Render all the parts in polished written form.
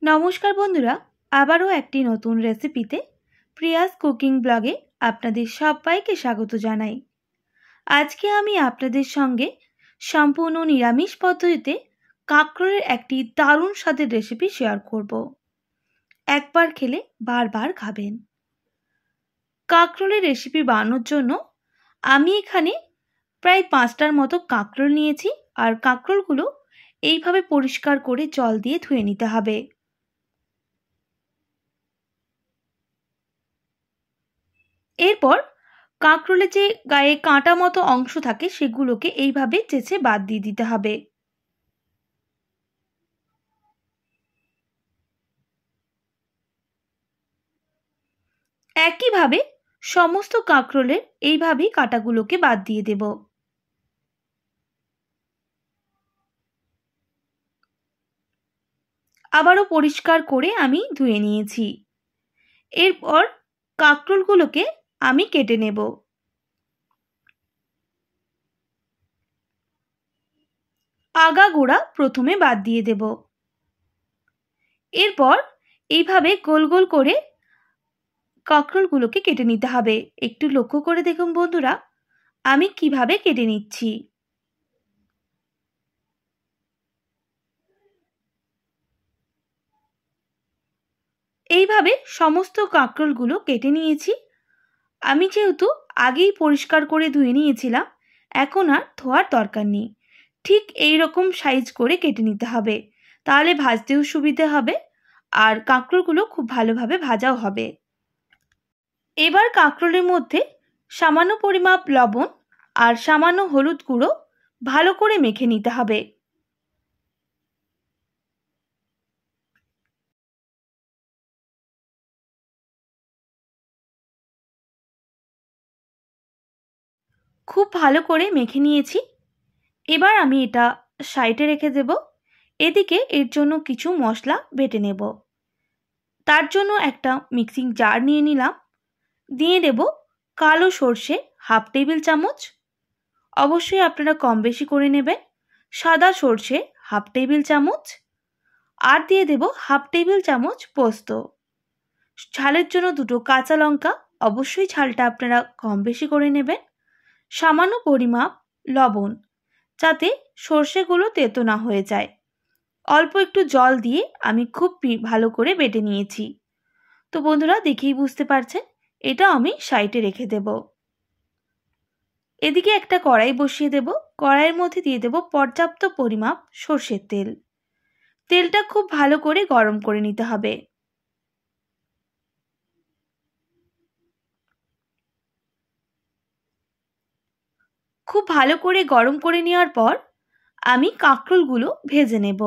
নমস্কার বন্ধুরা, আবারও একটি নতুন রেসিপিতে প্রিয়াস কুকিং ব্লগে আপনাদের সবাইকে স্বাগত জানাই। আজকে আমি আপনাদের সঙ্গে সম্পূর্ণ নিরামিষ পদ্ধতিতে কাঁকরোলের একটি দারুণ স্বাদের রেসিপি শেয়ার করব। একবার খেলে বারবার খাবেন। কাঁকরোলের রেসিপি বানানোর জন্য আমি এখানে প্রায় 5টার মতো কাঁকরোল নিয়েছি, আর কাঁকরোলগুলো এইভাবে পরিষ্কার করে জল দিয়ে ধুয়ে নিতে হবে। এরপর কাঁকরোলের যে গায়ে কাঁটা মতো অংশ থাকে সেগুলোকে এইভাবে চেঁচে বাদ দিয়ে দিতে হবে। একইভাবে সমস্ত কাঁকরোলের এইভাবেই কাঁটাগুলোকে বাদ দিয়ে দেব। আবারও পরিষ্কার করে আমি ধুয়ে নিয়েছি। এরপর কাঁকরোলগুলোকে আমি কেটে নেব। আগাগোড়া প্রথমে বাদ দিয়ে দেব। এরপর এইভাবে গোল গোল করে কাঁকরোলগুলোকে কেটে নিতে হবে। একটু লক্ষ্য করে দেখুন বন্ধুরা, আমি কিভাবে কেটে নিচ্ছি। এইভাবে সমস্ত কাঁকরোলগুলো কেটে নিয়েছি। আমি যেহেতু আগেই পরিষ্কার করে ধুয়ে নিয়েছিলাম, এখন আর ধোয়ার দরকার নেই। ঠিক এই রকম সাইজ করে কেটে নিতে হবে, তাহলে ভাজতেও সুবিধে হবে আর কাঁকরোলগুলো খুব ভালোভাবে ভাজাও হবে। এবার কাঁকরোলের মধ্যে সামান্য পরিমাপ লবণ আর সামান্য হলুদ গুঁড়ো ভালো করে মেখে নিতে হবে। খুব ভালো করে মেখে নিয়েছি। এবার আমি এটা সাইডে রেখে দেব। এদিকে এর জন্য কিছু মশলা বেটে নেব। তার জন্য একটা মিক্সিং জার নিয়ে নিলাম। দিয়ে দেব কালো সর্ষে হাফ টেবিল চামচ, অবশ্যই আপনারা কম বেশি করে নেবেন। সাদা সর্ষে হাফ টেবিল চামচ, আর দিয়ে দেব হাফ টেবিল চামচ পোস্ত। ঝালের জন্য দুটো কাঁচা লঙ্কা, অবশ্যই ঝালটা আপনারা কম বেশি করে নেবেন। সামান্য পরিমাপ লবণ, যাতে সর্ষেগুলো তেতো না হয়ে যায়। অল্প একটু জল দিয়ে আমি খুব ভালো করে বেটে নিয়েছি। তো বন্ধুরা, দেখেই বুঝতে পারছেন, এটা আমি সাইডে রেখে দেব। এদিকে একটা কড়াই বসিয়ে দেব। কড়াইয়ের মধ্যে দিয়ে দেব পর্যাপ্ত পরিমাপ সর্ষের তেল। তেলটা খুব ভালো করে গরম করে নিতে হবে। খুব ভালো করে গরম করে নেওয়ার পর আমি কাঁকরোলগুলো ভেজে নেব।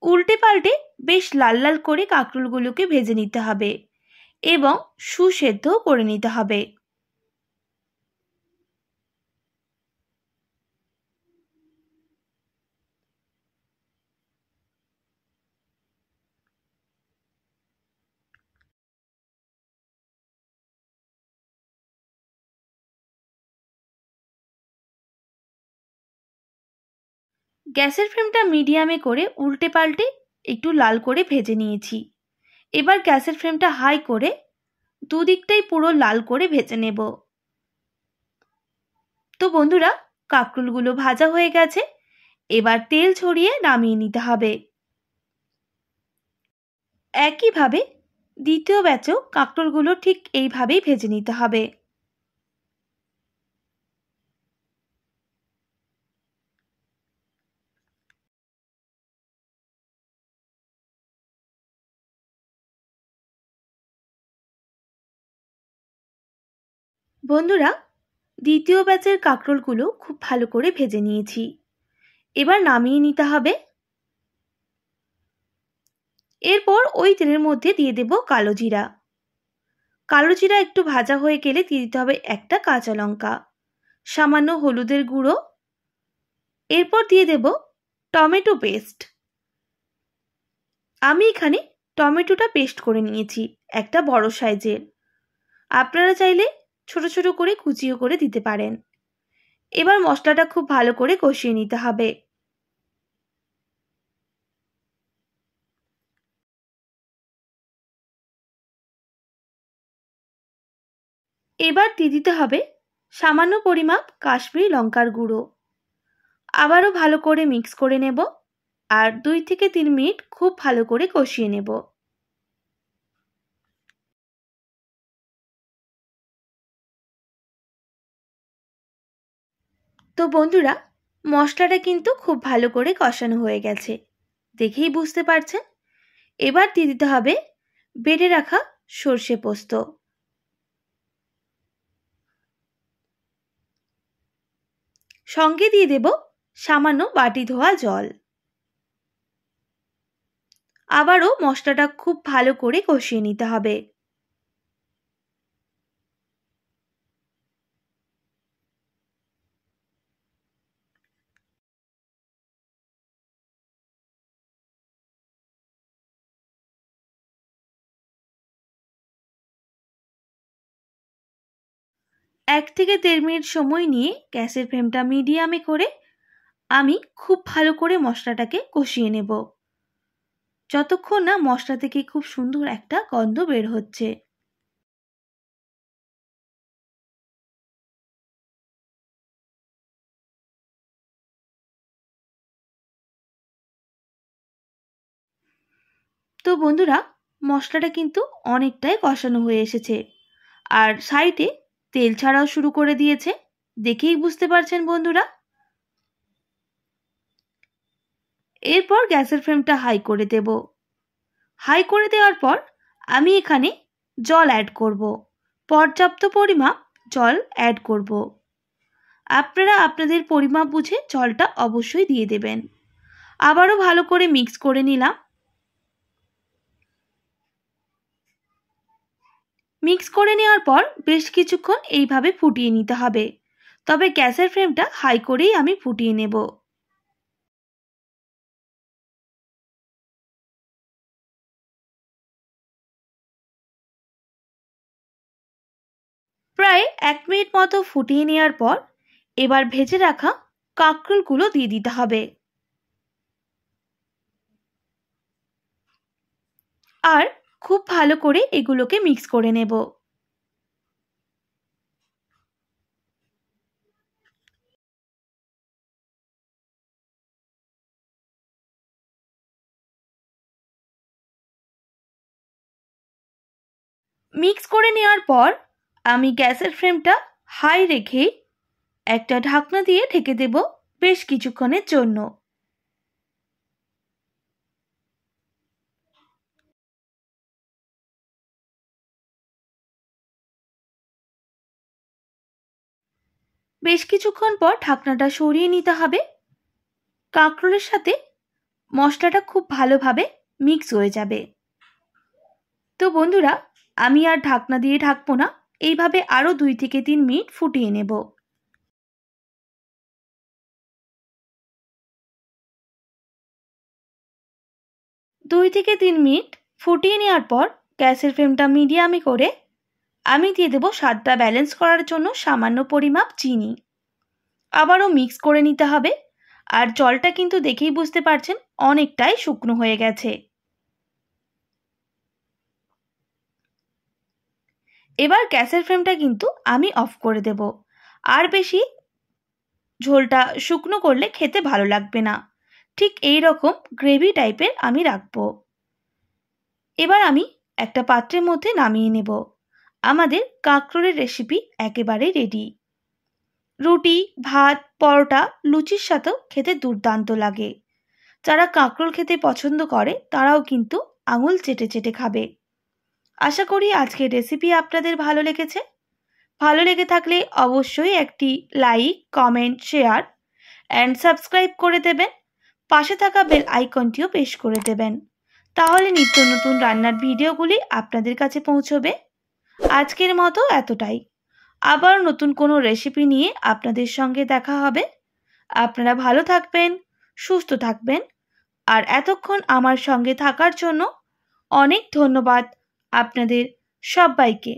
উল্টে পাল্টে বেশ লাল লাল করে কাঁকরোলগুলোকে ভেজে নিতে হবে এবং সুসেদ্ধ করে নিতে হবে। গ্যাসের ফ্লেমটা মিডিয়ামে করে উল্টে পাল্টে একটু লাল করে ভেজে নিয়েছি। এবার গ্যাসের ফ্লেমটা হাই করে দুদিকটাই পুরো লাল করে ভেজে নেব। তো বন্ধুরা, কাঁকরোলগুলো ভাজা হয়ে গেছে। এবার তেল ছড়িয়ে নামিয়ে নিতে হবে। একইভাবে দ্বিতীয় ব্যাচেও কাঁকরোলগুলো ঠিক এইভাবেই ভেজে নিতে হবে। বন্ধুরা, দ্বিতীয় ব্যাচের কাঁকরোলগুলো খুব ভালো করে ভেজে নিয়েছি। এবার নামিয়ে নিতে হবে। এরপর ওই তেলের মধ্যে দিয়ে দেব কালো জিরা। কালো জিরা একটু ভাজা হয়ে গেলে দিয়ে দিতে হবে একটা কাঁচা লঙ্কা, সামান্য হলুদের গুঁড়ো। এরপর দিয়ে দেব টমেটো পেস্ট। আমি এখানে টমেটোটা পেস্ট করে নিয়েছি একটা বড় সাইজের। আপনারা চাইলে ছোট ছোট করে কুচিও করে দিতে পারেন। এবার মশলাটা খুব ভালো করে কষিয়ে নিতে হবে। এবার দিয়ে দিতে হবে সামান্য পরিমাপ কাশ্মীরি লঙ্কার গুঁড়ো। আবারও ভালো করে মিক্স করে নেব আর 2 থেকে 3 মিনিট খুব ভালো করে কষিয়ে নেব। তো বন্ধুরা, মশলাটা কিন্তু খুব ভালো করে কষানো হয়ে গেছে, দেখেই বুঝতে পারছেন। এবার দিয়ে দিতে হবে বেটে রাখা সর্ষে পোস্ত। সঙ্গে দিয়ে দেব সামান্য বাটি ধোয়া জল। আবারও মশলাটা খুব ভালো করে কষিয়ে নিতে হবে। এক থেকে 1.5 মিনিট সময় নিয়ে গ্যাসের ফ্লেমটা মিডিয়ামে করে আমি খুব ভালো করে মশলাটাকে কষিয়ে নেব, যতক্ষণ না মশলা থেকে খুব সুন্দর একটা গন্ধ বের হচ্ছে। তো বন্ধুরা, মশলাটা কিন্তু অনেকটাই কষানো হয়ে এসেছে আর সাইডে তেল ছাড়াও শুরু করে দিয়েছে, দেখেই বুঝতে পারছেন বন্ধুরা। এরপর গ্যাসের ফ্লেমটা হাই করে দেব। হাই করে দেওয়ার পর আমি এখানে জল অ্যাড করব, পর্যাপ্ত পরিমাপ জল অ্যাড করব। আপনারা আপনাদের পরিমাপ বুঝে জলটা অবশ্যই দিয়ে দেবেন। আবারও ভালো করে মিক্স করে নিলাম। মিক্স করে নেওয়ার পর বেশ কিছুক্ষণ এইভাবে ফুটিয়ে নিতে হবে, তবে গ্যাসের ফ্লেমটা হাই করেই আমি ফুটিয়ে নেব। প্রায় 1 মিনিট মতো ফুটিয়ে নেওয়ার পর এবার ভেজে রাখা কাঁকরোলগুলো দিয়ে দিতে হবে আর খুব ভালো করে এগুলোকে মিক্স করে নেব। মিক্স করে নেওয়ার পর আমি গ্যাসের ফ্লেমটা হাই রেখে একটা ঢাকনা দিয়ে ঢেকে দেব বেশ কিছুক্ষণের জন্য। বেশ কিছুক্ষণ পর ঢাকনাটা সরিয়ে নিতে হবে। কাঁকরোলের সাথে মশলাটা খুব ভালোভাবে মিক্স হয়ে যাবে। তো বন্ধুরা, আমি আর ঢাকনা দিয়ে ঢাকবো না, এইভাবে আরও 2 থেকে 3 মিনিট ফুটিয়ে নেব। 2 থেকে 3 মিনিট ফুটিয়ে নেওয়ার পর গ্যাসের ফ্লেমটা মিডিয়ামে করে আমি দিয়ে দেব স্বাদটা ব্যালেন্স করার জন্য সামান্য পরিমাপ চিনি। আবারও মিক্স করে নিতে হবে আর জলটা কিন্তু দেখেই বুঝতে পারছেন অনেকটাই শুকনো হয়ে গেছে। এবার গ্যাসের ফ্লেমটা কিন্তু আমি অফ করে দেব। আর বেশি ঝোলটা শুকনো করলে খেতে ভালো লাগবে না, ঠিক এই রকম গ্রেভি টাইপের আমি রাখবো। এবার আমি একটা পাত্রের মধ্যে নামিয়ে নেব। আমাদের কাঁকরোলের রেসিপি একেবারে রেডি। রুটি, ভাত, পরোটা, লুচির সাথেও খেতে দুর্দান্ত লাগে। যারা কাঁকরোল খেতে পছন্দ করে তারাও কিন্তু আঙুল চেটে চেটে খাবে। আশা করি আজকের রেসিপি আপনাদের ভালো লেগেছে। ভালো লেগে থাকলে অবশ্যই একটি like, comment, share and subscribe করে দেবেন। পাশে থাকা বেল আইকনটিও প্রেস করে দেবেন, তাহলে নিত্য নতুন রান্নার ভিডিওগুলি আপনাদের কাছে পৌঁছবে। আজকের মতো এতটাই। আবার নতুন কোনো রেসিপি নিয়ে আপনাদের সঙ্গে দেখা হবে। আপনারা ভালো থাকবেন, সুস্থ থাকবেন আর এতক্ষণ আমার সঙ্গে থাকার জন্য অনেক ধন্যবাদ আপনাদের সবাইকে।